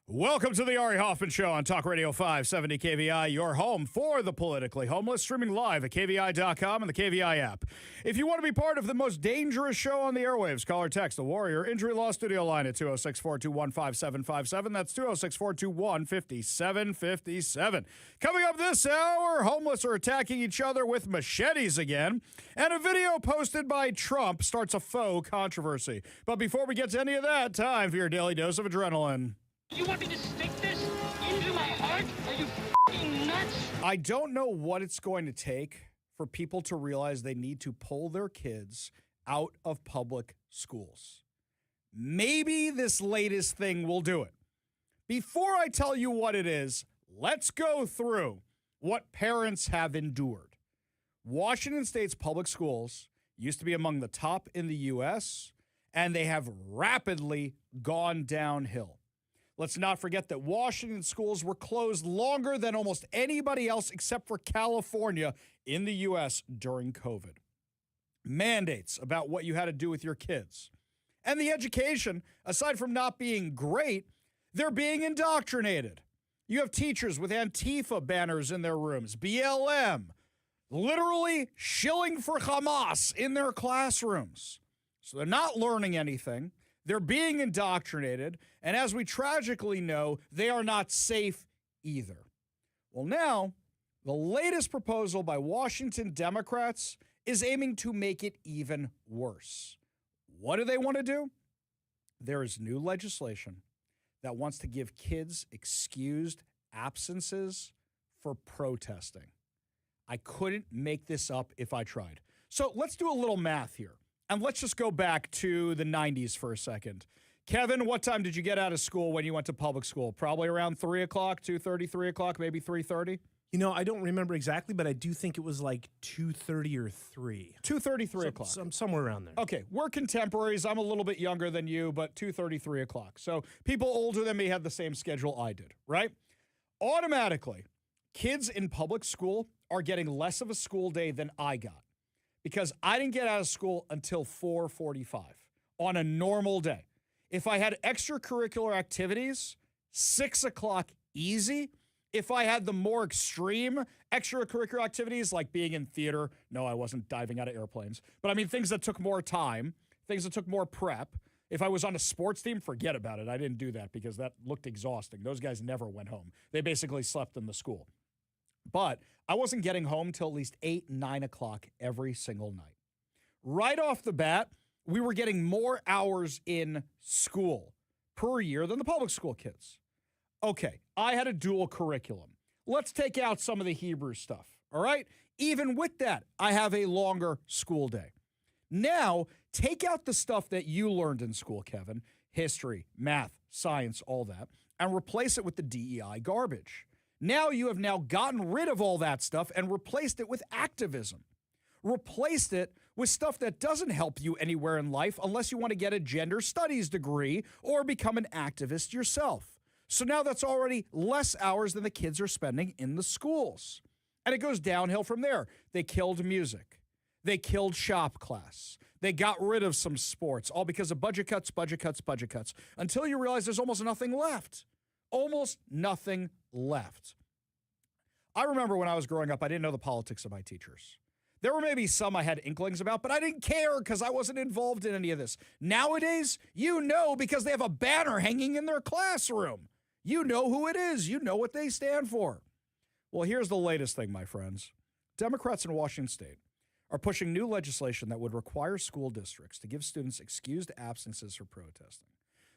Welcome to the Ari Hoffman Show on Talk Radio 570 KVI, your home for the politically homeless, streaming live at KVI.com and the KVI app. If you want to be part of the most dangerous show on the airwaves, call or text the Warrior Injury Law Studio line at 206-421-5757. That's 206-421-5757. Coming up this hour, homeless are attacking each other with machetes again, and a video posted by Trump starts a faux controversy. But before we get to any of that, time for your daily dose of adrenaline. You want me to stick this into my heart? Are you f***ing nuts? I don't know what it's going to take for people to realize they need to pull their kids out of public schools. Maybe this latest thing will do it. Before I tell you what it is, let's go through what parents have endured. Washington State's public schools used to be among the top in the U.S., and they have rapidly gone downhill. Let's not forget that Washington schools were closed longer than almost anybody else except for California in the U.S. during COVID. Mandates about what you had to do with your kids. And the education, aside from not being great, they're being indoctrinated. You have teachers with Antifa banners in their rooms, BLM, literally shilling for Hamas in their classrooms. So they're not learning anything. They're being indoctrinated, and as we tragically know, they are not safe either. Well, now, the latest proposal by Washington Democrats is aiming to make it even worse. What do they want to do? There is new legislation that wants to give kids excused absences for protesting. I couldn't make this up if I tried. So let's do a little math here. And let's just go back to the 90s for a second. Kevin, what time did you get out of school when you went to public school? Probably around 3 o'clock, 2:30, 3 o'clock, maybe 3:30? You know, I don't remember exactly, but I do think it was like 2:30 or 3. 2:30, 3 o'clock. Somewhere around there. Okay, we're contemporaries. I'm a little bit younger than you, but 2:30, 3 o'clock. So people older than me had the same schedule I did, right? Automatically, kids in public school are getting less of a school day than I got, because I didn't get out of school until 4:45 on a normal day. If I had extracurricular activities, 6 o'clock easy. If I had the more extreme extracurricular activities, like being in theater, no, I wasn't diving out of airplanes, but I mean things that took more time, things that took more prep. If I was on a sports team, forget about it. I didn't do that because that looked exhausting. Those guys never went home. They basically slept in the school. But I wasn't getting home till at least 8, 9 o'clock every single night. Right off the bat, we were getting more hours in school per year than the public school kids. Okay, I had a dual curriculum. Let's take out some of the Hebrew stuff, all right? Even with that, I have a longer school day. Now, take out the stuff that you learned in school, Kevin, history, math, science, all that, and replace it with the DEI garbage. Now you have now gotten rid of all that stuff and replaced it with activism. Replaced it with stuff that doesn't help you anywhere in life unless you want to get a gender studies degree or become an activist yourself. So now that's already less hours than the kids are spending in the schools. And it goes downhill from there. They killed music. They killed shop class. They got rid of some sports, all because of budget cuts, until you realize there's almost nothing left. Almost nothing left. I remember when I was growing up, I didn't know the politics of my teachers. There were maybe some I had inklings about, but I didn't care because I wasn't involved in any of this. Nowadays, you know because they have a banner hanging in their classroom. You know who it is. You know what they stand for. Well, here's the latest thing, my friends. Democrats in Washington State are pushing new legislation that would require school districts to give students excused absences for protesting.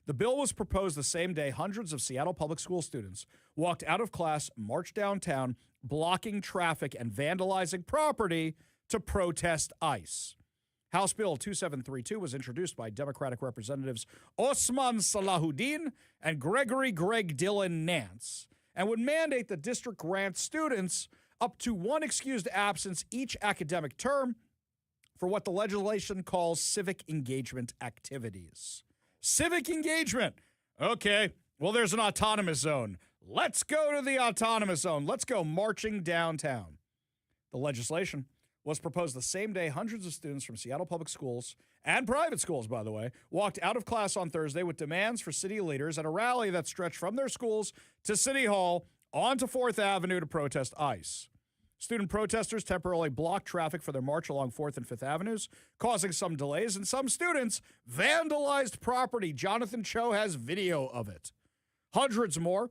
The bill was proposed the same day hundreds of Seattle public school students walked out of class, marched downtown, blocking traffic and vandalizing property to protest ICE. House Bill 2732 was introduced by Democratic Representatives Osman Salahuddin and Gregory Greg Dillon Nance, and would mandate the district grant students up to one excused absence each academic term for what the legislation calls civic engagement activities. Civic engagement. Okay, well, there's an autonomous zone. Let's go to the autonomous zone. Let's go marching downtown. The legislation was proposed the same day hundreds of students from Seattle public schools and private schools, by the way, walked out of class on Thursday with demands for city leaders at a rally that stretched from their schools to City Hall onto 4th Avenue to protest ICE. Student protesters temporarily blocked traffic for their march along 4th and 5th Avenues, causing some delays, and some students vandalized property. Jonathan Cho has video of it. Hundreds more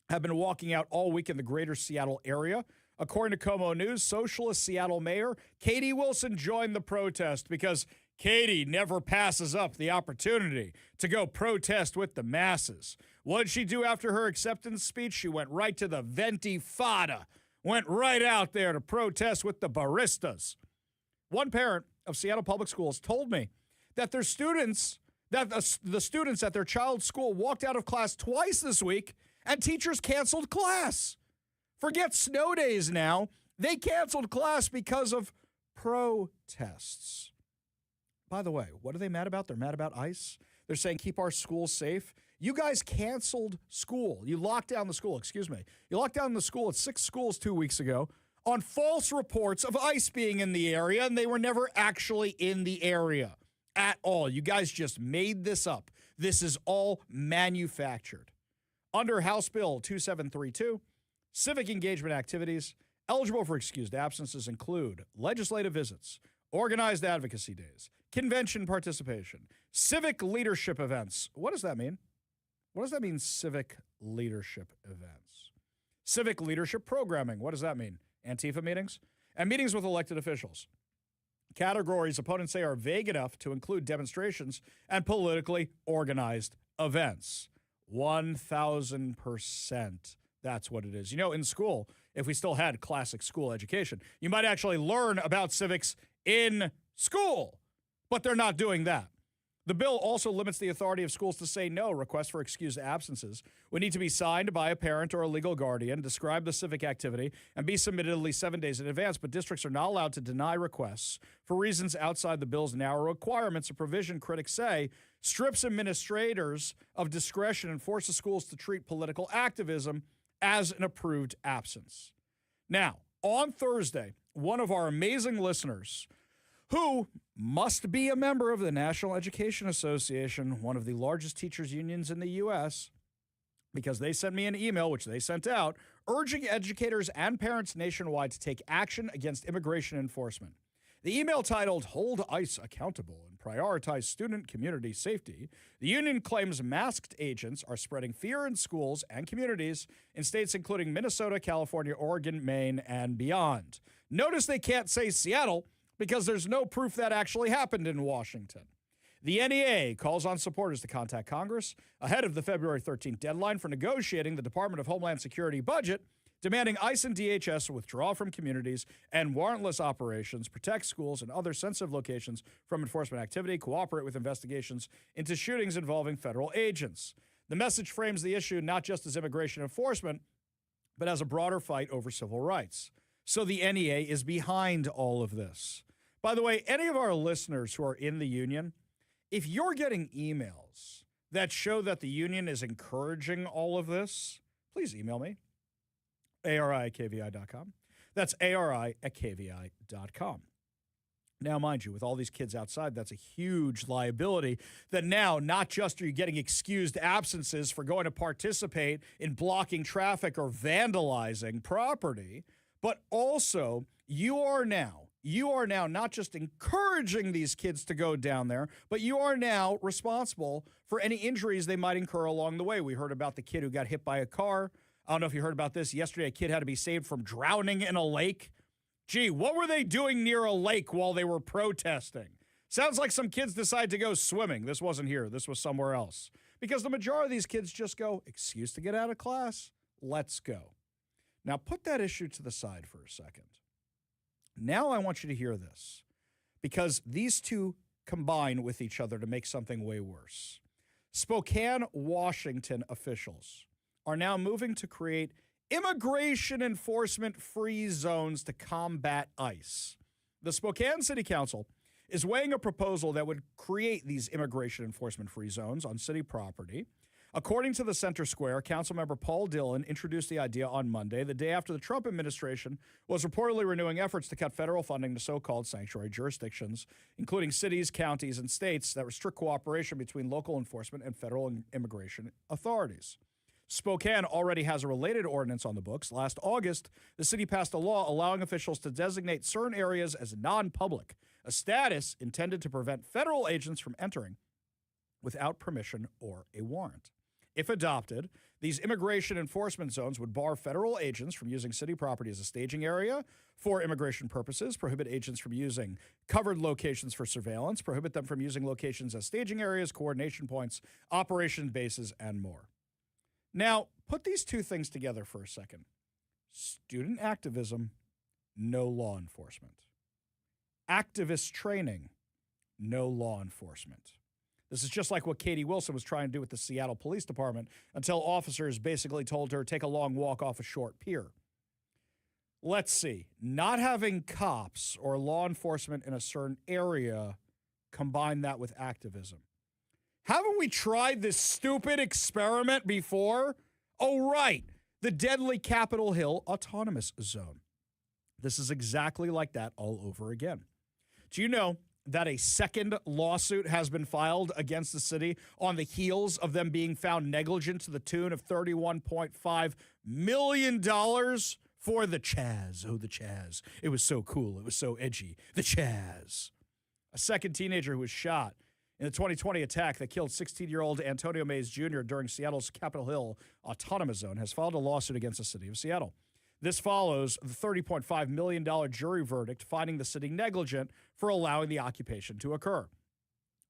have been walking out all week in the greater Seattle area. According to Como News, socialist Seattle Mayor Katie Wilson joined the protest because Katie never passes up the opportunity to go protest with the masses. What did she do after her acceptance speech? She went right to the Ventifada, went right out there to protest with the baristas. One parent of Seattle Public Schools told me that their students, the students at their child's school walked out of class twice this week and teachers canceled class. Forget snow days now. They canceled class because of protests. By the way, what are they mad about? They're mad about ICE. They're saying keep our schools safe. You guys canceled school. You locked down the school, You locked down the school at 6 schools 2 weeks ago on false reports of ICE being in the area, and they were never actually in the area at all. You guys just made this up. This is all manufactured. Under House Bill 2732, civic engagement activities eligible for excused absences include legislative visits, organized advocacy days, convention participation, civic leadership events. What does that mean? What does that mean, civic leadership events? Civic leadership programming. What does that mean? Antifa meetings? And meetings with elected officials. Categories opponents say are vague enough to include demonstrations and politically organized events. 1,000%. That's what it is. You know, in school, if we still had classic school education, you might actually learn about civics in school, but they're not doing that. The bill also limits the authority of schools to say no. Requests for excused absences would need to be signed by a parent or a legal guardian, describe the civic activity, and be submitted at least 7 days in advance. But districts are not allowed to deny requests for reasons outside the bill's narrow requirements. A provision, critics say, strips administrators of discretion and forces schools to treat political activism as an approved absence. Now, on Thursday, one of our amazing listeners, who must be a member of the National Education Association, one of the largest teachers' unions in the U.S., because they sent me an email, which they sent out, urging educators and parents nationwide to take action against immigration enforcement. The email titled, "Hold ICE Accountable and Prioritize Student Community Safety," the union claims masked agents are spreading fear in schools and communities in states including Minnesota, California, Oregon, Maine, and beyond. Notice they can't say Seattle because there's no proof that actually happened in Washington. The NEA calls on supporters to contact Congress ahead of the February 13th deadline for negotiating the Department of Homeland Security budget, demanding ICE and DHS withdraw from communities and warrantless operations, protect schools and other sensitive locations from enforcement activity, cooperate with investigations into shootings involving federal agents. The message frames the issue not just as immigration enforcement, but as a broader fight over civil rights. So the NEA is behind all of this. By the way, any of our listeners who are in the union, if you're getting emails that show that the union is encouraging all of this, please email me, ari@kvi.com. That's ari@kvi.com. Now, mind you, with all these kids outside, that's a huge liability that now not just are you getting excused absences for going to participate in blocking traffic or vandalizing property, but also you are now not just encouraging these kids to go down there, but you are now responsible for any injuries they might incur along the way. We heard about the kid who got hit by a car. I don't know if you heard about this. Yesterday, a kid had to be saved from drowning in a lake. Gee, what were they doing near a lake while they were protesting? Sounds like some kids decided to go swimming. This wasn't here. This was somewhere else. Because the majority of these kids just go, excuse to get out of class, let's go. Now, put that issue to the side for a second. Now I want you to hear this, because these two combine with each other to make something way worse. Spokane, Washington officials are now moving to create immigration enforcement-free zones to combat ICE. The Spokane City Council is weighing a proposal that would create these immigration enforcement-free zones on city property. According to the Center Square, Councilmember Paul Dillon introduced the idea on Monday, the day after the Trump administration was reportedly renewing efforts to cut federal funding to so-called sanctuary jurisdictions, including cities, counties, and states that restrict cooperation between local enforcement and federal immigration authorities. Spokane already has a related ordinance on the books. Last August, the city passed a law allowing officials to designate certain areas as non-public, a status intended to prevent federal agents from entering without permission or a warrant. If adopted, these immigration enforcement zones would bar federal agents from using city property as a staging area for immigration purposes, prohibit agents from using covered locations for surveillance, prohibit them from using locations as staging areas, coordination points, operation bases, and more. Now, put these two things together for a second. Student activism, no law enforcement. Activist training, no law enforcement. This is just like what Katie Wilson was trying to do with the Seattle Police Department until officers basically told her, take a long walk off a short pier. Let's see. Not having cops or law enforcement in a certain area, combine that with activism. Haven't we tried this stupid experiment before? Oh, right. The deadly Capitol Hill Autonomous Zone. This is exactly like that all over again. Do you know that a second lawsuit has been filed against the city on the heels of them being found negligent to the tune of $31.5 million for the Chaz? Oh, the Chaz. It was so cool. It was so edgy. The Chaz. A second teenager who was shot in the 2020 attack that killed 16-year-old Antonio Mays Jr. during Seattle's Capitol Hill Autonomous Zone has filed a lawsuit against the city of Seattle. This follows the $30.5 million jury verdict finding the city negligent for allowing the occupation to occur.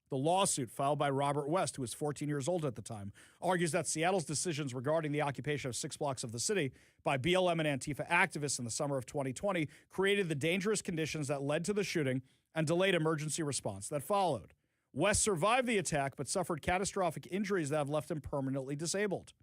The lawsuit, filed by Robert West, who was 14 years old at the time, argues that Seattle's decisions regarding the occupation of 6 blocks of the city by BLM and Antifa activists in the summer of 2020 created the dangerous conditions that led to the shooting and delayed emergency response that followed. West survived the attack but suffered catastrophic injuries that have left him permanently disabled.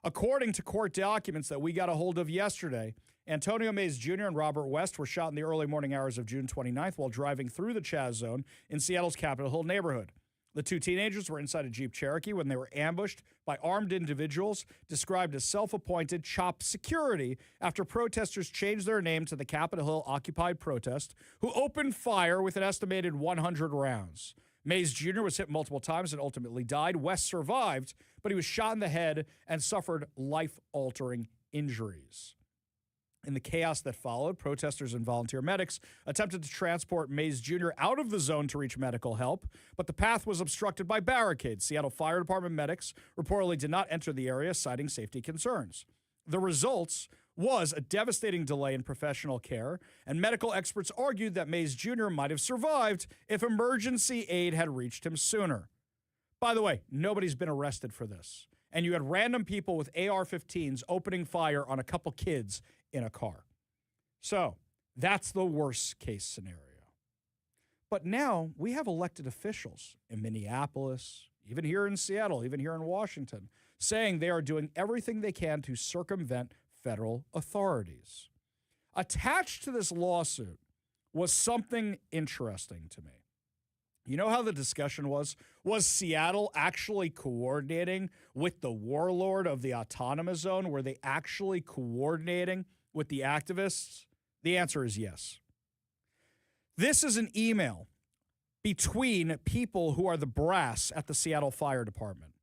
According to court documents that we got a hold of yesterday, Antonio Mays Jr. and Robert West were shot in the early morning hours of June 29th while driving through the Chaz Zone in Seattle's Capitol Hill neighborhood. The two teenagers were inside a Jeep Cherokee when they were ambushed by armed individuals described as self-appointed CHOP security after protesters changed their name to the Capitol Hill Occupied Protest, who opened fire with an estimated 100 rounds. Mays Jr. was hit multiple times and ultimately died. West survived, but he was shot in the head and suffered life-altering injuries. In the chaos that followed, protesters and volunteer medics attempted to transport Mays Jr. out of the zone to reach medical help, but the path was obstructed by barricades. Seattle Fire Department medics reportedly did not enter the area, citing safety concerns. The results was a devastating delay in professional care, and medical experts argued that Mays Jr. might have survived if emergency aid had reached him sooner. By the way, nobody's been arrested for this, and you had random people with AR-15s opening fire on a couple kids in a car. So that's the worst case scenario. But now we have elected officials in Minneapolis, even here in Seattle, even here in Washington, saying they are doing everything they can to circumvent federal authorities. Attached to this lawsuit was something interesting to me. You know how the discussion was? Was Seattle actually coordinating with the warlord of the Autonomous Zone? Were they actually coordinating with the activists? The answer is yes. This is an email between people who are the brass at the Seattle Fire Department.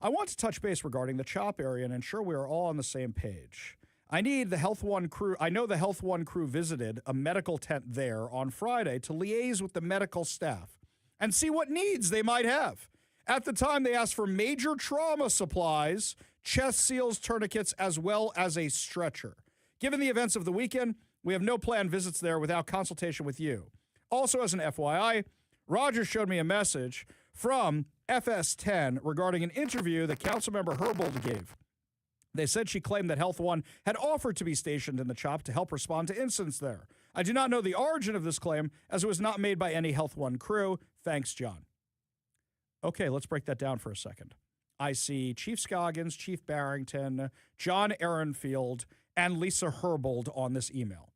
I want to touch base regarding the CHOP area and ensure we are all on the same page. I know the Health One crew visited a medical tent there on Friday to liaise with the medical staff and see what needs they might have. At the time, they asked for major trauma supplies, chest seals, tourniquets, as well as a stretcher. Given the events of the weekend, we have no planned visits there without consultation with you. Also, as an FYI, Roger showed me a message from FS10 regarding an interview that Councilmember Herbold gave. They said she claimed that Health One had offered to be stationed in the CHOP to help respond to incidents there. I do not know the origin of this claim, as it was not made by any Health One crew. Thanks, John. Okay, let's break that down for a second. I see Chief Scoggins, Chief Barrington, John Ehrenfield, and Lisa Herbold on this email.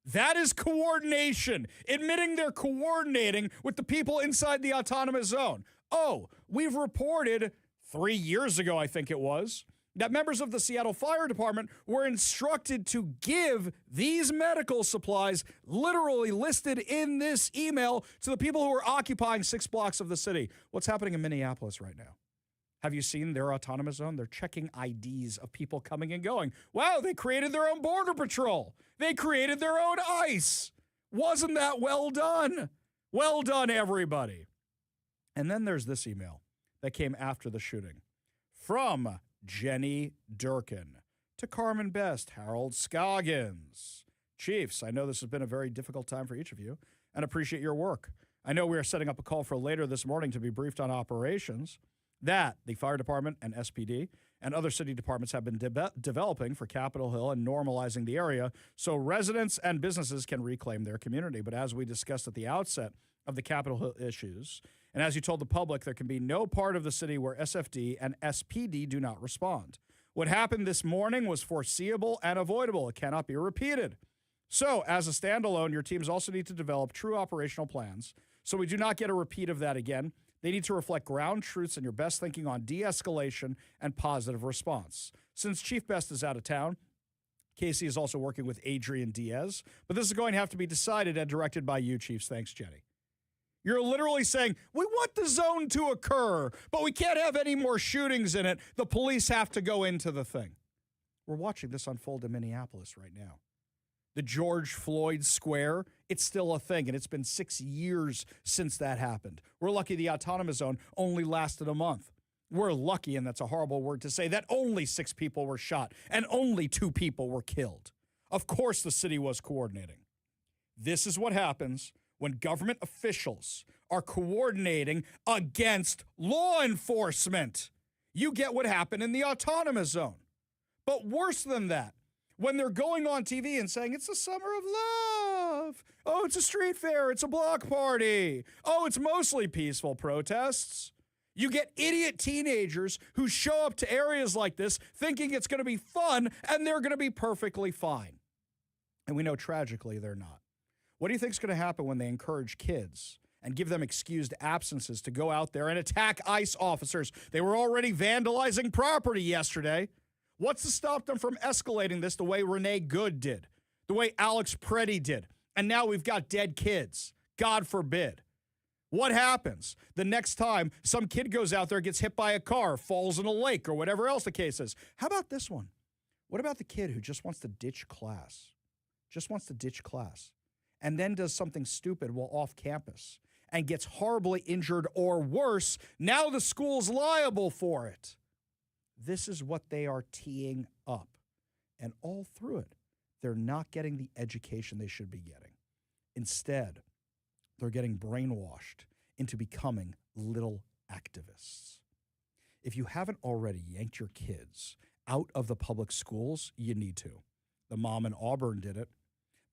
That is coordination, admitting they're coordinating with the people inside the autonomous zone. Oh, we've reported 3 years ago, I think it was, that members of the Seattle Fire Department were instructed to give these medical supplies, literally listed in this email, to the people who are occupying 6 blocks of the city. What's happening in Minneapolis right now? Have you seen their autonomous zone? They're checking IDs of people coming and going. Wow, they created their own border patrol. They created their own ICE. Wasn't that well done? Well done, everybody. And then there's this email that came after the shooting from Jenny Durkin to Carmen Best, Harold Scoggins. Chiefs, I know this has been a very difficult time for each of you and appreciate your work. I know we are setting up a call for later this morning to be briefed on operations that the fire department and SPD and other city departments have been developing for Capitol Hill and normalizing the area so residents and businesses can reclaim their community. But as we discussed at the outset of the Capitol Hill issues, and as you told the public, there can be no part of the city where SFD and SPD do not respond. What happened this morning was foreseeable and avoidable. It cannot be repeated. So, as a standalone, your teams also need to develop true operational plans so we do not get a repeat of that again. They need to reflect ground truths and your best thinking on de-escalation and positive response. Since Chief Best is out of town, Casey is also working with Adrian Diaz, but this is going to have to be decided and directed by you, Chiefs. Thanks, Jenny. You're literally saying, we want the zone to occur, but we can't have any more shootings in it. The police have to go into the thing. We're watching this unfold in Minneapolis right now. The George Floyd Square, it's still a thing, and it's been 6 years since that happened. We're lucky the autonomous zone only lasted a month. We're lucky, and that's a horrible word to say, that only 6 people were shot and only 2 people were killed. Of course the city was coordinating. This is what happens when government officials are coordinating against law enforcement. You get what happened in the autonomous zone. But worse than that, when they're going on TV and saying, it's a summer of love. Oh, it's a street fair. It's a block party. Oh, it's mostly peaceful protests. You get idiot teenagers who show up to areas like this thinking it's going to be fun and they're going to be perfectly fine. And we know tragically they're not. What do you think is going to happen when they encourage kids and give them excused absences to go out there and attack ICE officers? They were already vandalizing property yesterday. What's to stop them from escalating this the way Renee Good did, the way Alex Preddy did? And now we've got dead kids. God forbid. What happens the next time some kid goes out there, gets hit by a car, falls in a lake, or whatever else the case is? How about this one? What about the kid who just wants to ditch class? And then does something stupid while off campus and gets horribly injured or worse? Now the school's liable for it. This is what they are teeing up. And all through it, they're not getting the education they should be getting. Instead, they're getting brainwashed into becoming little activists. If you haven't already yanked your kids out of the public schools, you need to. The mom in Auburn did it.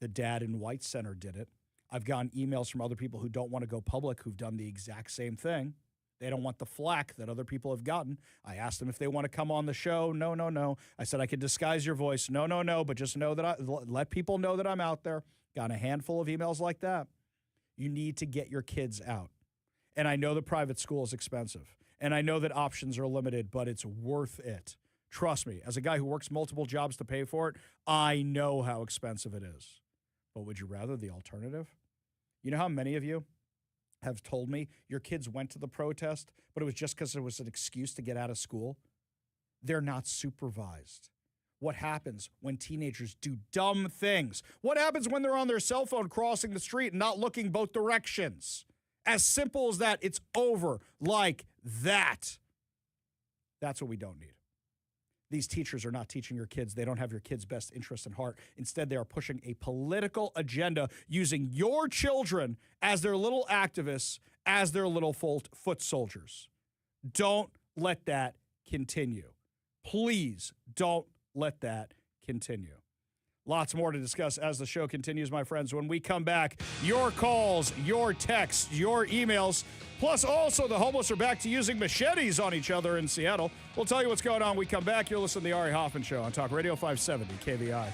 The dad in White Center did it. I've gotten emails from other people who don't want to go public who've done the exact same thing. They don't want the flack that other people have gotten. I asked them if they want to come on the show. No. I said I could disguise your voice. No. But just know that let people know that I'm out there. Got a handful of emails like that. You need to get your kids out. And I know the private school is expensive. And I know that options are limited, but it's worth it. Trust me, as a guy who works multiple jobs to pay for it, I know how expensive it is. But would you rather the alternative? You know how many of you have told me your kids went to the protest, but it was just because it was an excuse to get out of school? They're not supervised. What happens when teenagers do dumb things? What happens when they're on their cell phone crossing the street and not looking both directions? As simple as that, it's over like that. That's what we don't need. These teachers are not teaching your kids. They don't have your kids' best interest in heart. Instead, they are pushing a political agenda using your children as their little activists, as their little foot soldiers. Don't let that continue. Please don't let that continue. Lots more to discuss as the show continues, my friends. When we come back, your calls, your texts, your emails, plus also the homeless are back to using machetes on each other in Seattle. We'll tell you what's going on when we come back. You're listening to the Ari Hoffman Show on Talk Radio 570 KVI.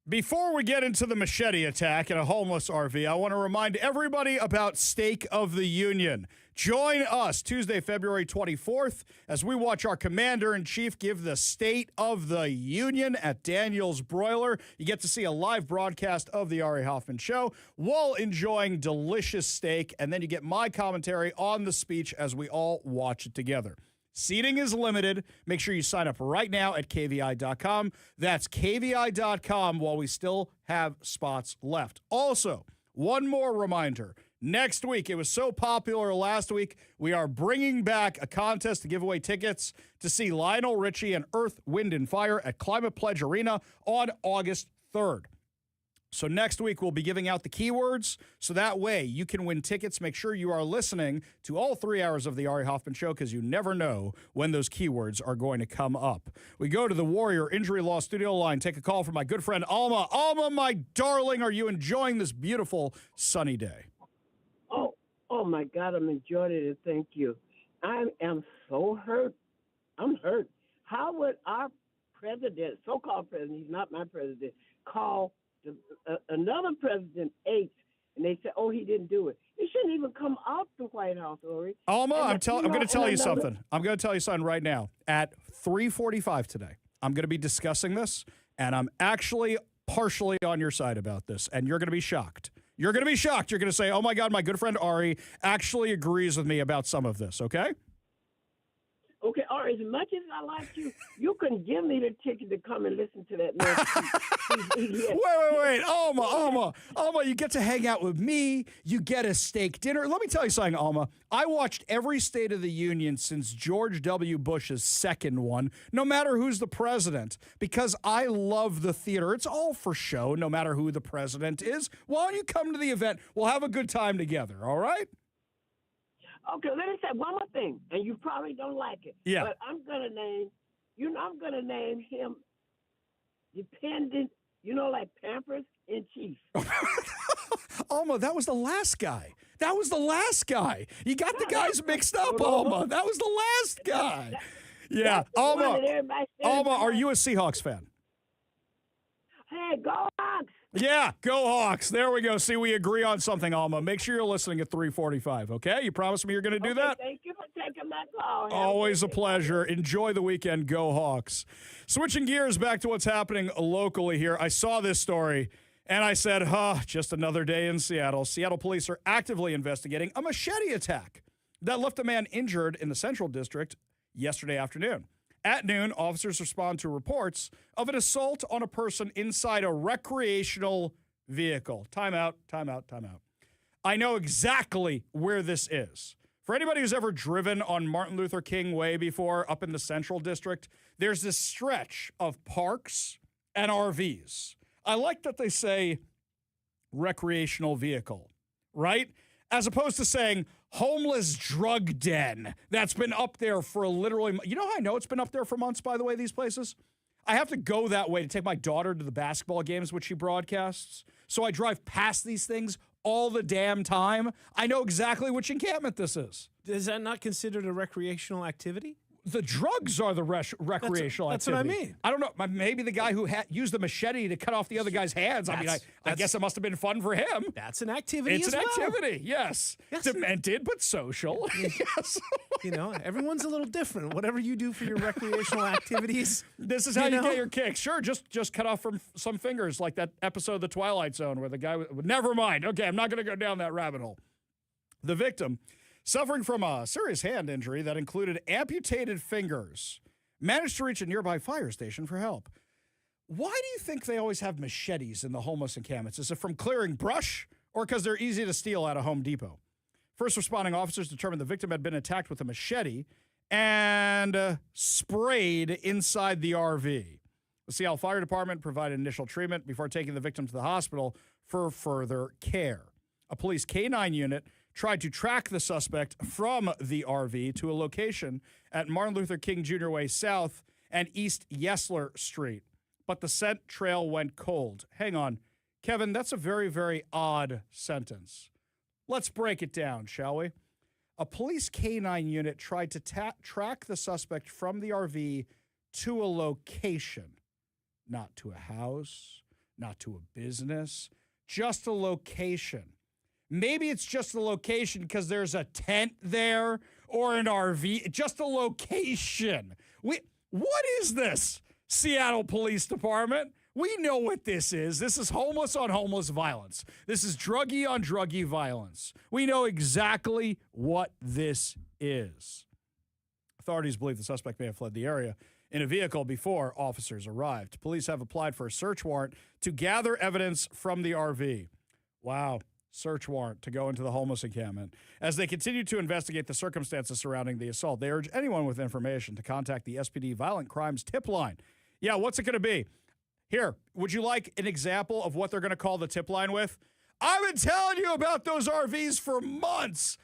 Before we get into the machete attack in a homeless RV, I want to remind everybody about State of the Union. Join us Tuesday, February 24th, as we watch our Commander-in-Chief give the State of the Union at Daniel's Broiler. You get to see a live broadcast of the Ari Hoffman Show while enjoying delicious steak, and then you get my commentary on the speech as we all watch it together. Seating is limited. Make sure you sign up right now at kvi.com. That's kvi.com while we still have spots left. Also, one more reminder. Next week, it was so popular last week, we are bringing back a contest to give away tickets to see Lionel Richie and Earth, Wind, and Fire at Climate Pledge Arena on August 3rd. So next week, we'll be giving out the keywords, so that way you can win tickets. Make sure you are listening to all 3 hours of the Ari Hoffman Show, because you never know when those keywords are going to come up. We go to the Warrior Injury Law studio line, take a call from my good friend Alma. Alma, my darling, are you enjoying this beautiful sunny day? Oh my God, I'm enjoying it, and thank you. I am so hurt. I'm hurt. How would our president, so-called president, he's not my president, call another president H, and they say, oh, he didn't do it. It shouldn't even come out the White House, Ori. Alma, I'm going to tell you something. I'm going to tell you something right now. At 3:45 today, I'm going to be discussing this, and I'm actually partially on your side about this, and you're going to be shocked. You're going to be shocked. You're going to say, oh, my God, my good friend Ari actually agrees with me about some of this, okay? Okay, Ari, as much as I like you, you can give me the ticket to come and listen to that man. Wait. Alma, you get to hang out with me. You get a steak dinner. Let me tell you something, Alma. I watched every State of the Union since George W. Bush's second one, no matter who's the president, because I love the theater. It's all for show, no matter who the president is. Why don't you come to the event? We'll have a good time together, all right? Okay, let me say one more thing, and you probably don't like it. Yeah. But I'm gonna name him dependent, like Pampers in Chief. Alma, that was the last guy. You got the guys mixed up, Alma. That was the last guy. Yeah, Alma, are you a Seahawks fan? Hey, go Hawks! Yeah, go Hawks. There we go. See, we agree on something, Alma. Make sure you're listening at 3:45, okay? You promise me you're going to do that? Thank you for taking my call. Always a pleasure. Enjoy the weekend. Go Hawks. Switching gears back to what's happening locally here. I saw this story, and I said, just another day in Seattle. Seattle police are actively investigating a machete attack that left a man injured in the Central District yesterday afternoon. At noon, officers respond to reports of an assault on a person inside a recreational vehicle. Time out. I know exactly where this is. For anybody who's ever driven on Martin Luther King Way before up in the Central District, there's this stretch of parks and RVs. I like that they say recreational vehicle, right? As opposed to saying homeless drug den that's been up there for literally, you know how I know it's been up there for months, by the way, these places? I have to go that way to take my daughter to the basketball games, which she broadcasts. So I drive past these things all the damn time. I know exactly which encampment this is. Is that not considered a recreational activity? The drugs are the recreational that's activity. What I mean. I don't know. Maybe the guy who used the machete to cut off the other guy's hands. I guess it must have been fun for him. That's an activity It's as an well. activity, yes. Demented, but social. Yes. Everyone's a little different. Whatever you do for your recreational activities. This is how you get your kicks. Sure, just cut off from some fingers like that episode of The Twilight Zone where the guy never mind. Okay, I'm not going to go down that rabbit hole. The victim, suffering from a serious hand injury that included amputated fingers, managed to reach a nearby fire station for help. Why do you think they always have machetes in the homeless encampments? Is it from clearing brush or because they're easy to steal at a Home Depot? First responding officers determined the victim had been attacked with a machete and sprayed inside the RV. The Seattle Fire Department provided initial treatment before taking the victim to the hospital for further care. A police K-9 unit tried to track the suspect from the RV to a location at Martin Luther King Jr. Way South and East Yesler Street, but the scent trail went cold. Hang on. Kevin, that's a very, very odd sentence. Let's break it down, shall we? A police K-9 unit tried to track the suspect from the RV to a location, not to a house, not to a business, just a location. Maybe it's just a location because there's a tent there or an RV, just a location. What is this, Seattle Police Department? We know what this is. This is homeless on homeless violence. This is druggie on druggie violence. We know exactly what this is. Authorities believe the suspect may have fled the area in a vehicle before officers arrived. Police have applied for a search warrant to gather evidence from the RV. Wow. Search warrant to go into the homeless encampment. As they continue to investigate the circumstances surrounding the assault, they urge anyone with information to contact the SPD Violent Crimes Tip Line. Yeah, what's it going to be? Here, would you like an example of what they're going to call the tip line with? I've been telling you about those RVs for months.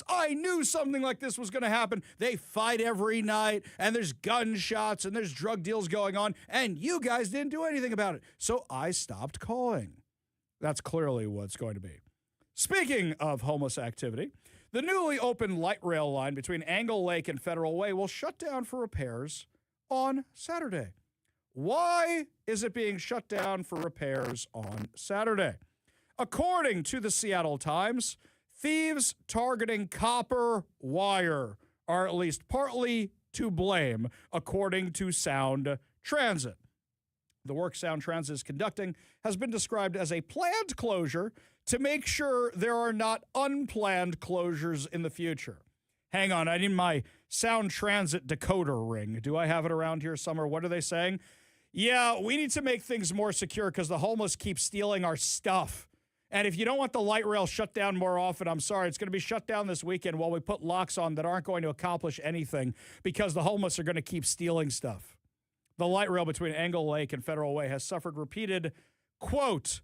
I knew something like this was going to happen. They fight every night, and there's gunshots, and there's drug deals going on, and you guys didn't do anything about it. So I stopped calling. That's clearly what it's going to be. Speaking of homeless activity, the newly opened light rail line between Angle Lake and Federal Way will shut down for repairs on Saturday. Why is it being shut down for repairs on Saturday? According to the Seattle Times, thieves targeting copper wire are at least partly to blame, according to Sound Transit. The work Sound Transit is conducting has been described as a planned closure to make sure there are not unplanned closures in the future. Hang on, I need my Sound Transit decoder ring. Do I have it around here somewhere? What are they saying? Yeah, we need to make things more secure because the homeless keep stealing our stuff. And if you don't want the light rail shut down more often, I'm sorry, it's going to be shut down this weekend while we put locks on that aren't going to accomplish anything because the homeless are going to keep stealing stuff. The light rail between Angle Lake and Federal Way has suffered repeated, quote,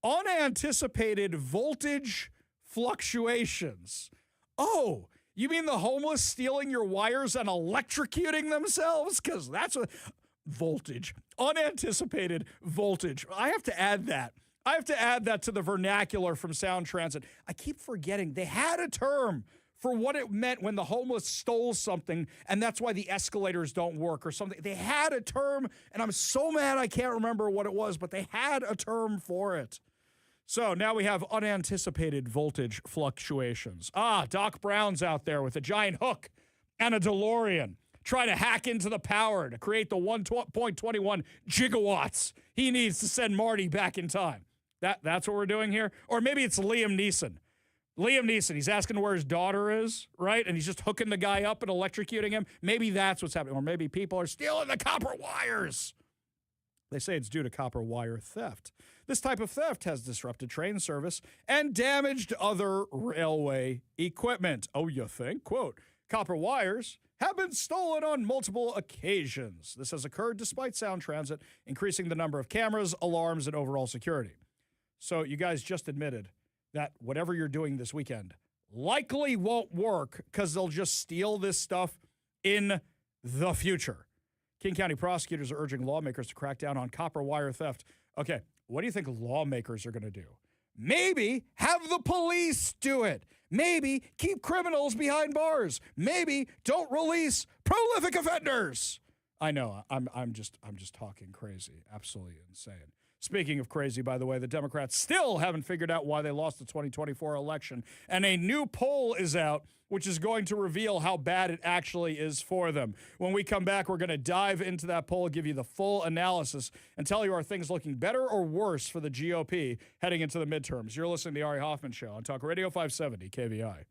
unanticipated voltage fluctuations. Oh, you mean the homeless stealing your wires and electrocuting themselves? Because that's what voltage, unanticipated voltage. I have to add that. I have to add that to the vernacular from Sound Transit. I keep forgetting they had a term for what it meant when the homeless stole something, and that's why the escalators don't work or something. They had a term, and I'm so mad I can't remember what it was, but they had a term for it. So now we have unanticipated voltage fluctuations. Doc Brown's out there with a giant hook and a DeLorean trying to hack into the power to create the 1.21 gigawatts he needs to send Marty back in time. That's what we're doing here? Or maybe it's Liam Neeson. He's asking where his daughter is, right? And he's just hooking the guy up and electrocuting him. Maybe that's what's happening. Or maybe people are stealing the copper wires. They say it's due to copper wire theft. This type of theft has disrupted train service and damaged other railway equipment. Oh, you think? Quote, copper wires have been stolen on multiple occasions. This has occurred despite Sound Transit increasing the number of cameras, alarms, and overall security. So you guys just admitted that whatever you're doing this weekend likely won't work because they'll just steal this stuff in the future. King County prosecutors are urging lawmakers to crack down on copper wire theft. Okay, what do you think lawmakers are going to do? Maybe have the police do it. Maybe keep criminals behind bars. Maybe don't release prolific offenders. I know, I'm just talking crazy. Absolutely insane. Speaking of crazy, by the way, the Democrats still haven't figured out why they lost the 2024 election. And a new poll is out, which is going to reveal how bad it actually is for them. When we come back, we're going to dive into that poll, give you the full analysis, and tell you are things looking better or worse for the GOP heading into the midterms. You're listening to the Ari Hoffman Show on Talk Radio 570 KVI.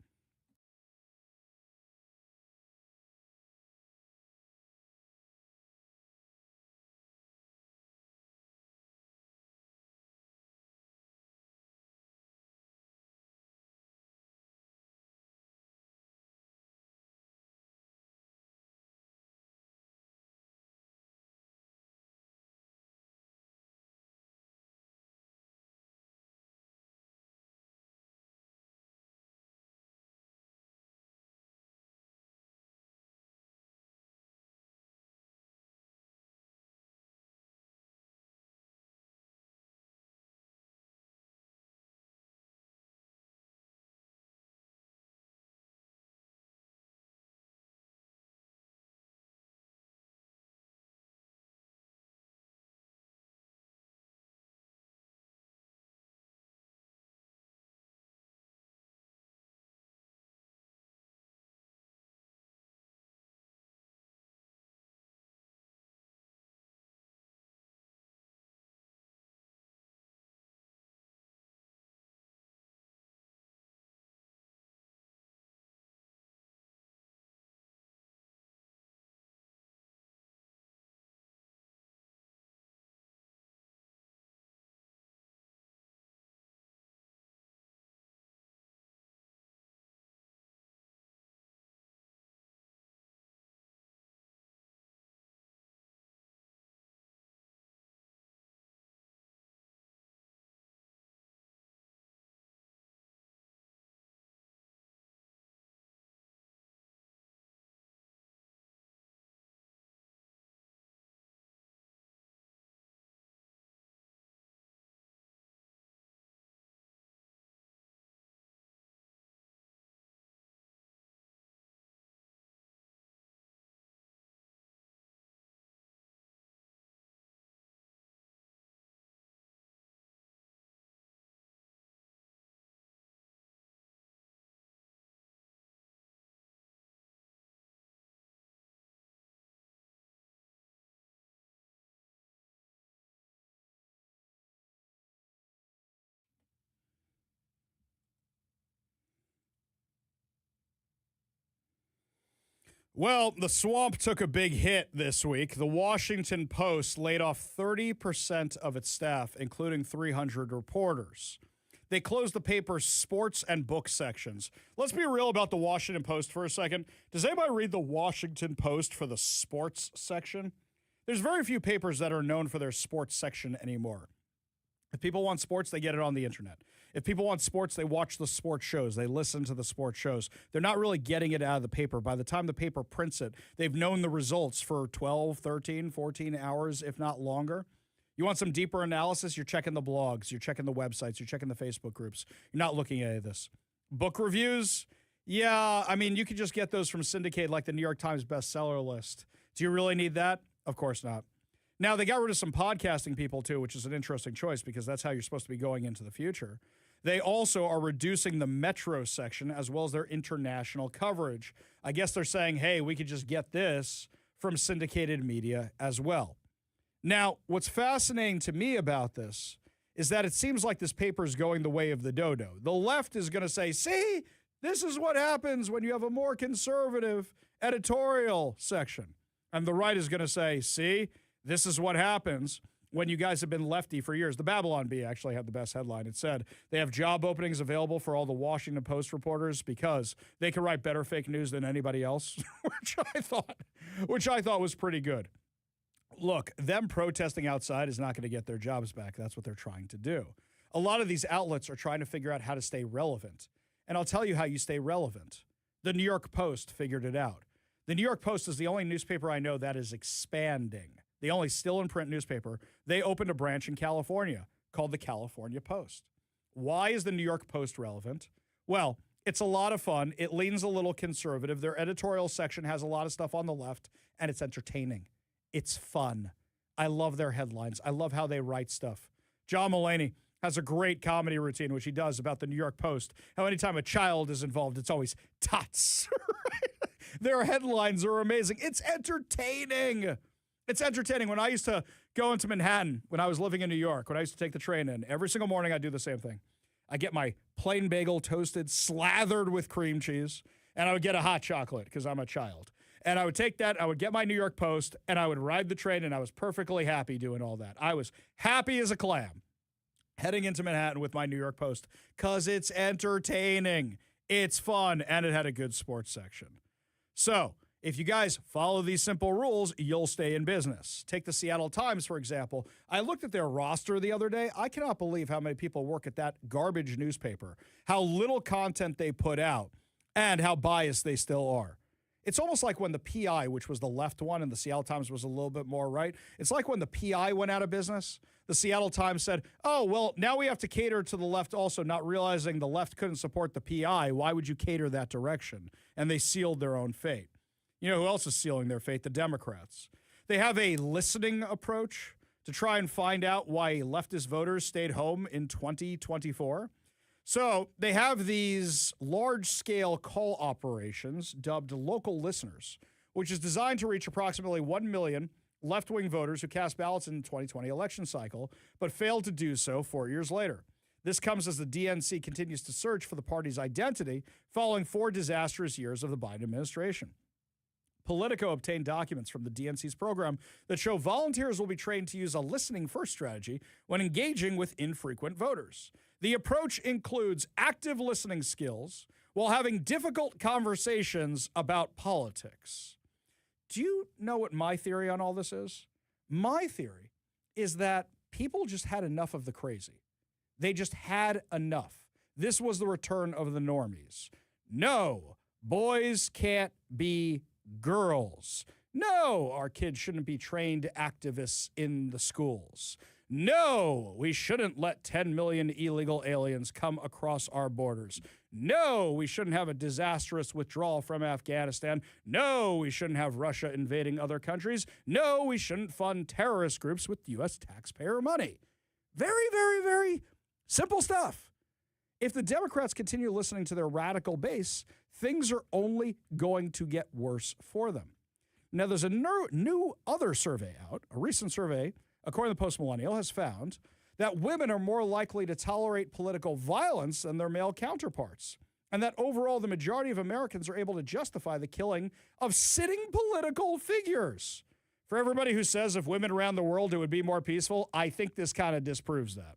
Well, the swamp took a big hit this week. The Washington Post laid off 30% of its staff, including 300 reporters. They closed the paper's sports and book sections. Let's be real about the Washington Post for a second. Does anybody read the Washington Post for the sports section? There's very few papers that are known for their sports section anymore. If people want sports, they get it on the internet. If people want sports, they watch the sports shows. They listen to the sports shows. They're not really getting it out of the paper. By the time the paper prints it, they've known the results for 12, 13, 14 hours, if not longer. You want some deeper analysis? You're checking the blogs. You're checking the websites. You're checking the Facebook groups. You're not looking at any of this. Book reviews? Yeah, I mean, you could just get those from Syndicate like the New York Times bestseller list. Do you really need that? Of course not. Now, they got rid of some podcasting people, too, which is an interesting choice because that's how you're supposed to be going into the future. They also are reducing the Metro section as well as their international coverage. I guess they're saying, hey, we could just get this from syndicated media as well. Now, what's fascinating to me about this is that it seems like this paper is going the way of the dodo. The left is going to say, see, this is what happens when you have a more conservative editorial section. And the right is going to say, see, this is what happens when you guys have been lefty for years. The Babylon Bee actually had the best headline. It said they have job openings available for all the Washington Post reporters because they can write better fake news than anybody else, which I thought was pretty good. Look, them protesting outside is not going to get their jobs back. That's what they're trying to do. A lot of these outlets are trying to figure out how to stay relevant. And I'll tell you how you stay relevant. The New York Post figured it out. The New York Post is the only newspaper I know that is expanding. The only still in print newspaper. They opened a branch in California called the California Post. Why is the New York Post relevant? Well, it's a lot of fun. It leans a little conservative. Their editorial section has a lot of stuff on the left, and it's entertaining. It's fun. I love their headlines. I love how they write stuff. John Mulaney has a great comedy routine, which he does about the New York Post. How anytime a child is involved, it's always tots. Their headlines are amazing. It's entertaining. It's entertaining. When I used to go into Manhattan, when I was living in New York, when I used to take the train in, every single morning I do the same thing. I get my plain bagel toasted, slathered with cream cheese, and I would get a hot chocolate because I'm a child. And I would take that, I would get my New York Post, and I would ride the train, and I was perfectly happy doing all that. I was happy as a clam heading into Manhattan with my New York Post because it's entertaining, it's fun, and it had a good sports section. So if you guys follow these simple rules, you'll stay in business. Take the Seattle Times, for example. I looked at their roster the other day. I cannot believe how many people work at that garbage newspaper, how little content they put out, and how biased they still are. It's almost like when the PI, which was the left one, and the Seattle Times was a little bit more right. It's like when the PI went out of business. The Seattle Times said, oh, well, now we have to cater to the left also, not realizing the left couldn't support the PI. Why would you cater that direction? And they sealed their own fate. You know who else is sealing their fate? The Democrats. They have a listening approach to try and find out why leftist voters stayed home in 2024. So they have these large-scale call operations dubbed local listeners, which is designed to reach approximately 1 million left-wing voters who cast ballots in the 2020 election cycle, but failed to do so 4 years later. This comes as the DNC continues to search for the party's identity following 4 disastrous years of the Biden administration. Politico obtained documents from the DNC's program that show volunteers will be trained to use a listening-first strategy when engaging with infrequent voters. The approach includes active listening skills while having difficult conversations about politics. Do you know what my theory on all this is? My theory is that people just had enough of the crazy. They just had enough. This was the return of the normies. No, boys can't be girls. No, our kids shouldn't be trained activists in the schools. No, we shouldn't let 10 million illegal aliens come across our borders. No, we shouldn't have a disastrous withdrawal from Afghanistan. No, we shouldn't have Russia invading other countries. No, we shouldn't fund terrorist groups with U.S. taxpayer money. Very, very, very simple stuff. If the Democrats continue listening to their radical base, things are only going to get worse for them. Now, there's a new other survey out, a recent survey, according to Post Millennial, has found that women are more likely to tolerate political violence than their male counterparts. and that overall the majority of Americans are able to justify the killing of sitting political figures. For everybody who says if women around the world it would be more peaceful, I think this kind of disproves that.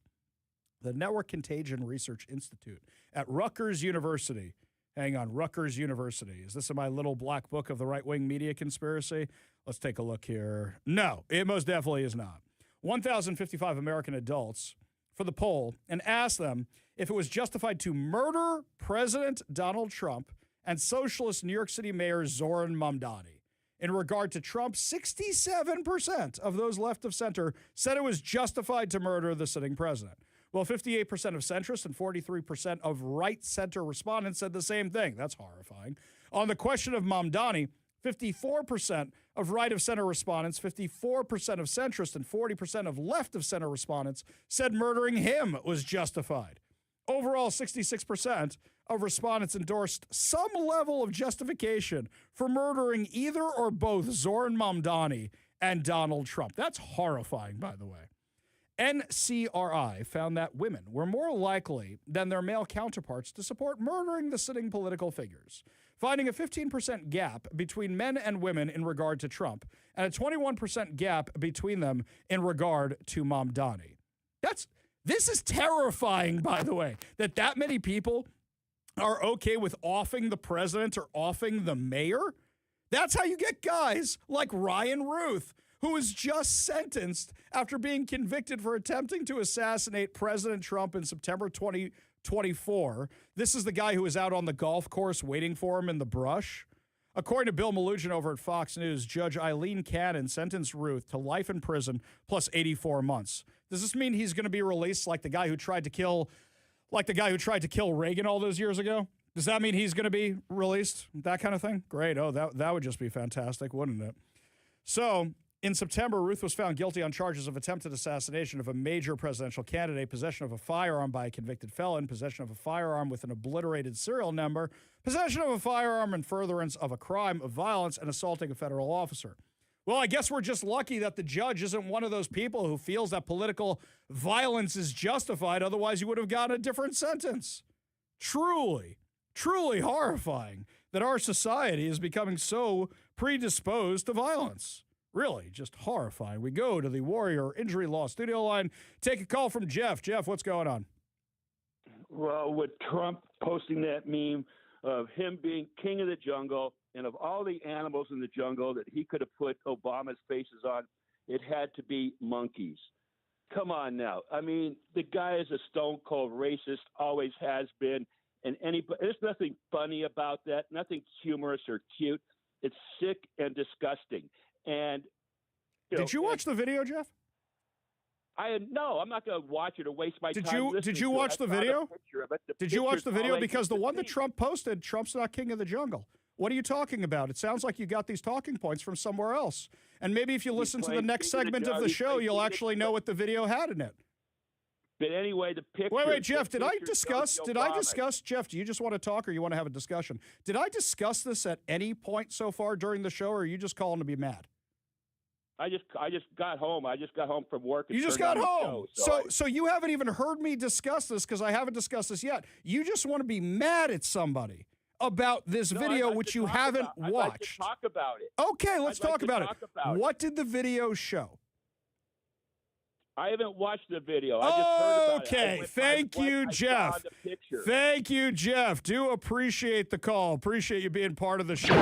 The Network Contagion Research Institute at Rutgers University. Hang on, Rutgers University. Is this in my little black book of the right-wing media conspiracy? Let's take a look here. No, it most definitely is not. 1,055 American adults for the poll and asked them if it was justified to murder President Donald Trump and socialist New York City Mayor Zoran Mamdani. In regard to Trump, 67% of those left of center said it was justified to murder the sitting president. Well, 58% of centrist and 43% of right-center respondents said the same thing. That's horrifying. On the question of Mamdani, 54% of right-of-center respondents, 54% of centrist, and 40% of left-of-center respondents said murdering him was justified. Overall, 66% of respondents endorsed some level of justification for murdering either or both Zoran Mamdani and Donald Trump. That's horrifying, by the way. NCRI found that women were more likely than their male counterparts to support murdering the sitting political figures, finding a 15% gap between men and women in regard to Trump and a 21% gap between them in regard to Mamdani. This is terrifying, by the way, that many people are okay with offing the president or offing the mayor. That's how you get guys like Ryan Ruth, who was just sentenced after being convicted for attempting to assassinate President Trump in September 2024. This is the guy who was out on the golf course waiting for him in the brush. According to Bill Malugin over at Fox News, Judge Eileen Cannon sentenced Ruth to life in prison plus 84 months. Does this mean he's going to be released like the guy who tried to kill Reagan all those years ago? Does that mean he's going to be released? That kind of thing? Great. Oh, that would just be fantastic, wouldn't it? So, in September, Ruth was found guilty on charges of attempted assassination of a major presidential candidate, possession of a firearm by a convicted felon, possession of a firearm with an obliterated serial number, possession of a firearm in furtherance of a crime of violence, and assaulting a federal officer. Well, I guess we're just lucky that the judge isn't one of those people who feels that political violence is justified. Otherwise, you would have gotten a different sentence. Truly horrifying that our society is becoming so predisposed to violence. Really, just horrifying. We go to the Warrior Injury Law studio line. Take a call from Jeff. Jeff, what's going on? Well, with Trump posting that meme of him being king of the jungle and of all the animals in the jungle that he could have put Obama's faces on, it had to be monkeys. Come on now. I mean, the guy is a stone-cold racist, always has been, and there's nothing funny about that, nothing humorous or cute. It's sick and disgusting. And did you watch the video, Jeff? No, I'm not going to watch it or waste my time. Did you watch the video? Did you watch the video? Because the one that Trump posted, Trump's not king of the jungle. What are you talking about? It sounds like you got these talking points from somewhere else. And maybe if you listen to the next segment of the show, you'll actually know what the video had in it. But anyway, the picture. Wait, Jeff, did I discuss, Jeff, do you just want to talk or you want to have a discussion? Did I discuss this at any point so far during the show, or are you just calling to be mad? I just got home. I just got home from work. You just got home. So you haven't even heard me discuss this because I haven't discussed this yet. You just want to be mad at somebody about this video, which you haven't watched. I'd like to talk about it. Okay, let's talk about it. What did the video show? I haven't watched the video. I just heard about it. Okay, thank you, Jeff. Thank you, Jeff. Do appreciate the call. Appreciate you being part of the show.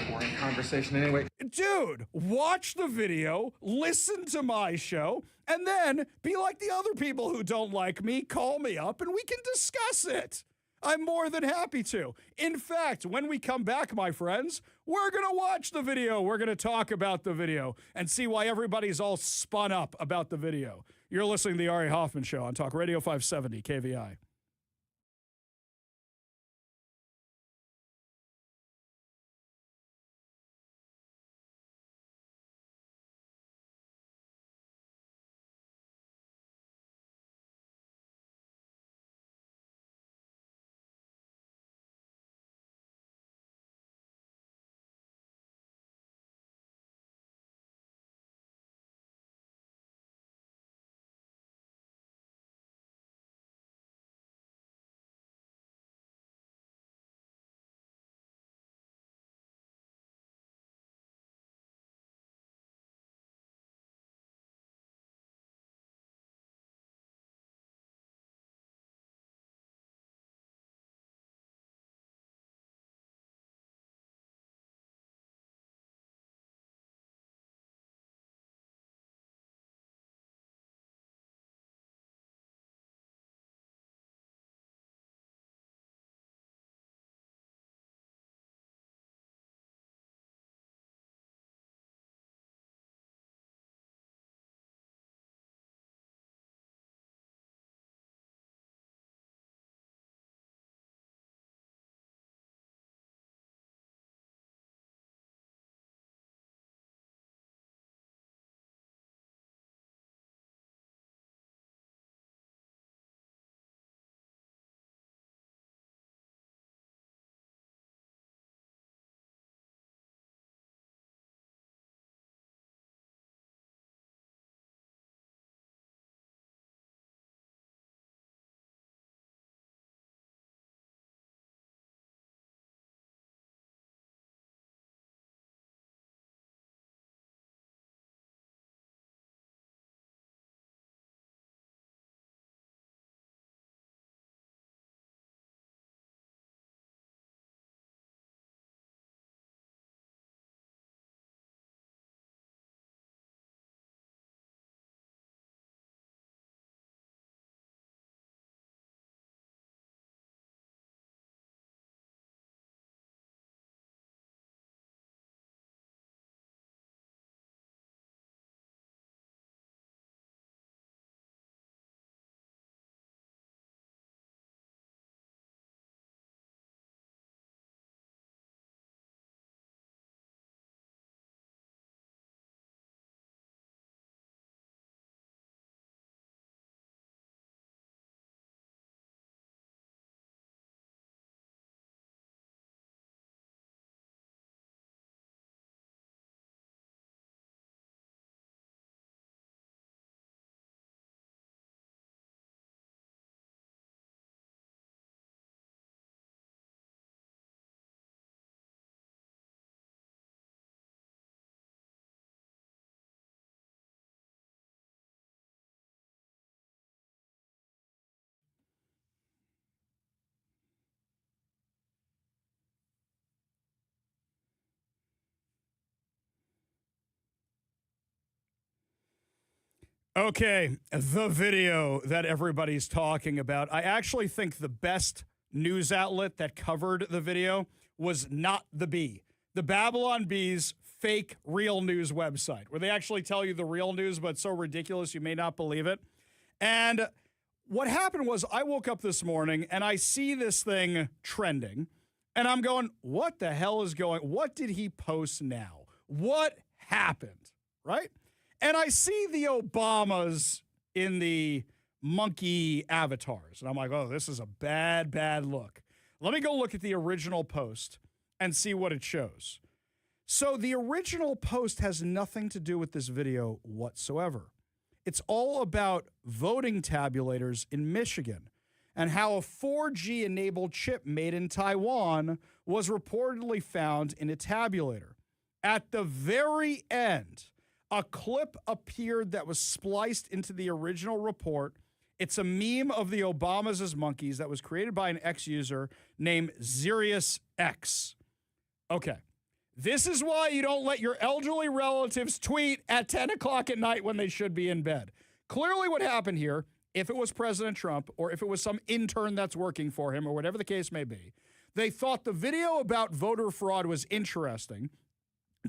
Boring conversation anyway. Dude, watch the video, listen to my show, and then be like the other people who don't like me, call me up, and we can discuss it. I'm more than happy to. In fact, when we come back, my friends, we're going to watch the video. We're going to talk about the video and see why everybody's all spun up about the video. You're listening to the Ari Hoffman Show on Talk Radio 570 KVI. Okay, the video that everybody's talking about. I actually think the best news outlet that covered the video was not the Bee. The Babylon Bee's fake real news website, where they actually tell you the real news, but it's so ridiculous you may not believe it. And what happened was I woke up this morning and I see this thing trending, and I'm going, what the hell is what did he post now? What happened, right? And I see the Obamas in the monkey avatars. And I'm like, oh, this is a bad, bad look. Let me go look at the original post and see what it shows. So the original post has nothing to do with this video whatsoever. It's all about voting tabulators in Michigan and how a 4G-enabled chip made in Taiwan was reportedly found in a tabulator. At the very end, a clip appeared that was spliced into the original report. It's a meme of the Obamas as monkeys that was created by an ex-user named Sirius X. Okay. This is why you don't let your elderly relatives tweet at 10 o'clock at night when they should be in bed. Clearly what happened here, if it was President Trump or if it was some intern that's working for him or whatever the case may be, they thought the video about voter fraud was interesting,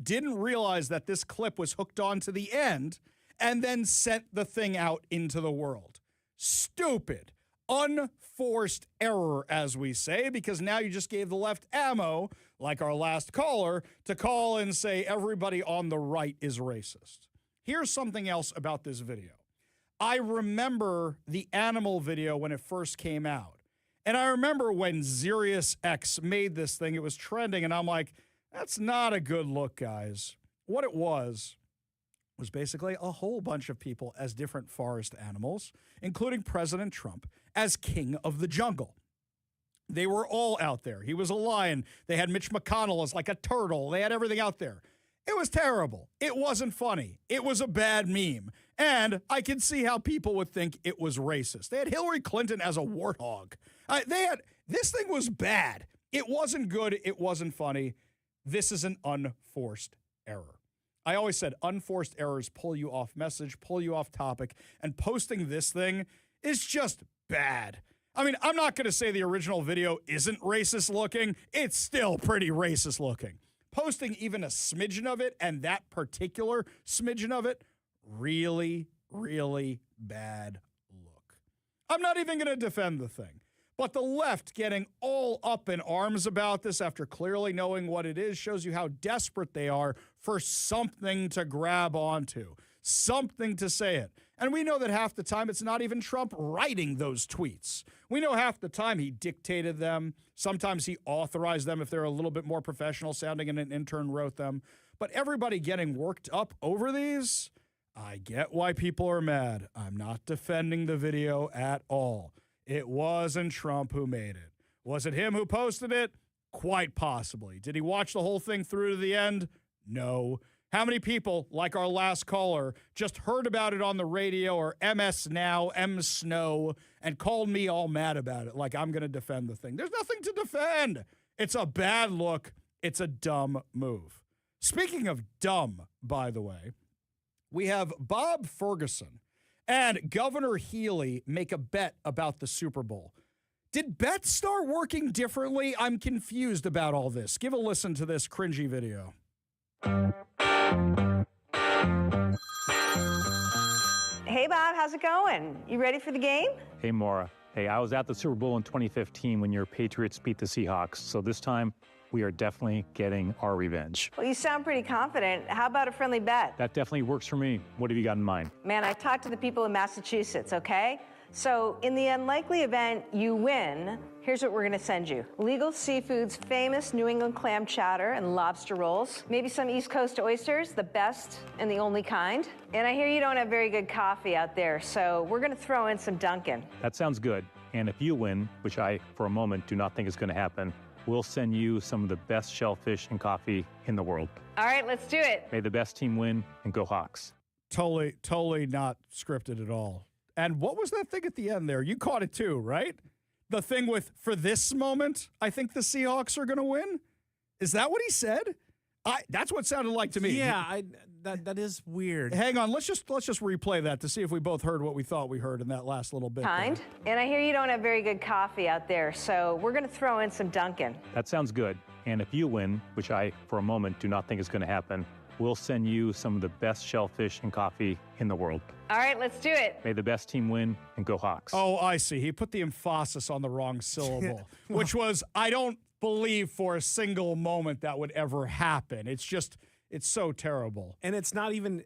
didn't realize that this clip was hooked on to the end, and then sent the thing out into the world. Stupid. Unforced error, as we say, because now you just gave the left ammo, like our last caller, to call and say everybody on the right is racist. Here's something else about this video. I remember the animal video when it first came out. And I remember when Sirius X made this thing, it was trending, and I'm like, that's not a good look, guys. What it was basically a whole bunch of people as different forest animals, including President Trump, as king of the jungle. They were all out there. He was a lion. They had Mitch McConnell as like a turtle. They had everything out there. It was terrible. It wasn't funny. It was a bad meme. And I can see how people would think it was racist. They had Hillary Clinton as a warthog. This thing was bad. It wasn't good. It wasn't funny. This is an unforced error. I always said unforced errors pull you off message, pull you off topic, and posting this thing is just bad. I mean, I'm not going to say the original video isn't racist looking. It's still pretty racist looking. Posting even a smidgen of it, and that particular smidgen of it, really, really bad look. I'm not even going to defend the thing. But the left getting all up in arms about this after clearly knowing what it is shows you how desperate they are for something to grab onto, something to say it. And we know that half the time it's not even Trump writing those tweets. We know half the time he dictated them. Sometimes he authorized them if they're a little bit more professional sounding and an intern wrote them. But everybody getting worked up over these, I get why people are mad. I'm not defending the video at all. It wasn't Trump who made it. Was it him who posted it? Quite possibly. Did he watch the whole thing through to the end? No. How many people, like our last caller, just heard about it on the radio or MS Now, M Snow, and called me all mad about it like I'm going to defend the thing? There's nothing to defend. It's a bad look. It's a dumb move. Speaking of dumb, by the way, we have Bob Ferguson and Governor Healy make a bet about the Super Bowl. Did bets start working differently? I'm confused about all this. Give a listen to this cringy video. Hey, Bob, how's it going? You ready for the game? Hey, Maura. Hey, I was at the Super Bowl in 2015 when your Patriots beat the Seahawks. So this time, we are definitely getting our revenge. Well, you sound pretty confident. How about a friendly bet? That definitely works for me. What have you got in mind? Man, I talked to the people in Massachusetts, okay? So in the unlikely event you win, here's what we're going to send you. Legal Seafood's famous New England clam chowder and lobster rolls. Maybe some East Coast oysters, the best and the only kind. And I hear you don't have very good coffee out there, so we're going to throw in some Dunkin'. That sounds good. And if you win, which I, for a moment, do not think is going to happen, we'll send you some of the best shellfish and coffee in the world. All right, let's do it. May the best team win, and go Hawks. Totally not scripted at all. And what was that thing at the end there? You caught it too, right? The thing with, for this moment, I think the Seahawks are going to win? Is that what he said? That's what it sounded like to me. Yeah, that is weird. Hang on, let's just replay that to see if we both heard what we thought we heard in that last little bit. Kind. And I hear you don't have very good coffee out there, so we're going to throw in some Dunkin'. That sounds good. And if you win, which I, for a moment, do not think is going to happen, we'll send you some of the best shellfish and coffee in the world. All right, let's do it. May the best team win, and go Hawks. Oh, I see. He put the emphasis on the wrong syllable, which was, I don't believe for a single moment that would ever happen. It's so terrible. And it's not even,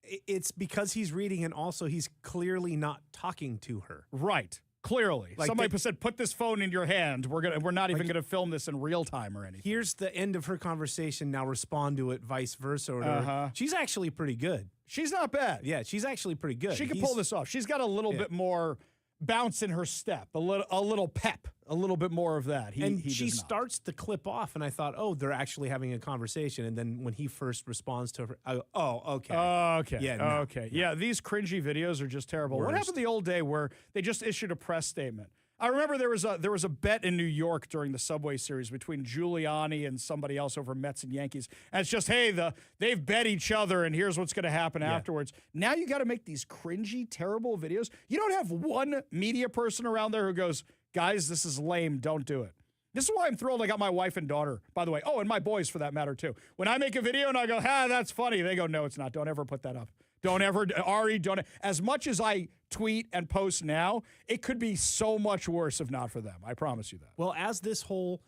it's because he's reading, and also he's clearly not talking to her. Right. Clearly. Like Somebody said, put this phone in your hand. We're not even going to film this in real time or anything. Here's the end of her conversation. Now respond to it, vice versa. Or She's actually pretty good. She's not bad. Yeah, she's actually pretty good. She can pull this off. She's got a little bit more bounce in her step, a little pep, a little bit more of that. She starts the clip off, and I thought, oh, they're actually having a conversation. And then when he first responds to her, I go, oh, okay. Okay. Yeah, no, okay. Yeah, these cringy videos are just terrible. What happened the old day where they just issued a press statement? I remember there was a bet in New York during the Subway Series between Giuliani and somebody else over Mets and Yankees. And it's just, hey, they've bet each other, and here's what's going to happen afterwards. Now you got to make these cringy, terrible videos. You don't have one media person around there who goes, guys, this is lame. Don't do it. This is why I'm thrilled I got my wife and daughter, by the way. Oh, and my boys, for that matter, too. When I make a video and I go, that's funny, they go, no, it's not. Don't ever put that up. Don't ever, Ari, don't. As much as I tweet and post now, it could be so much worse if not for them. I promise you that. Well, as this whole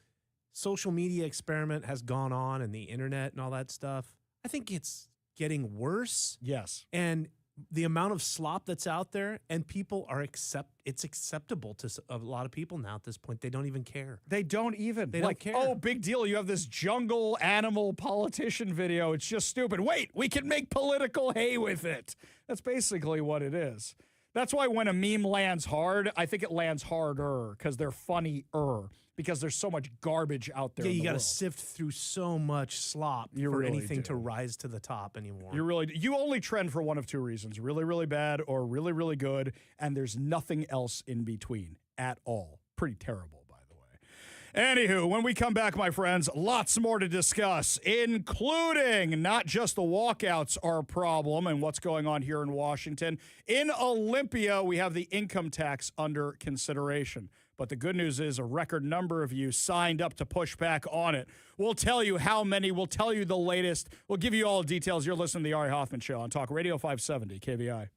social media experiment has gone on, and the internet and all that stuff, I think it's getting worse. Yes. And the amount of slop that's out there, and people are it's acceptable to a lot of people now at this point. They don't even care. They don't even. They don't care. Oh, big deal. You have this jungle animal politician video. It's just stupid. Wait, we can make political hay with it. That's basically what it is. That's why when a meme lands hard, I think it lands harder because they're funnier, because there's so much garbage out there. Yeah, you got to sift through so much slop for anything to rise to the top anymore. You only trend for one of two reasons: really, really bad, or really, really good, and there's nothing else in between at all. Pretty terrible, by the way. Anywho, when we come back, my friends, lots more to discuss, including not just the walkouts are a problem and what's going on here in Washington. In Olympia, we have the income tax under consideration. But the good news is a record number of you signed up to push back on it. We'll tell you how many. We'll tell you the latest. We'll give you all the details. You're listening to the Ari Hoffman Show on Talk Radio 570 KVI.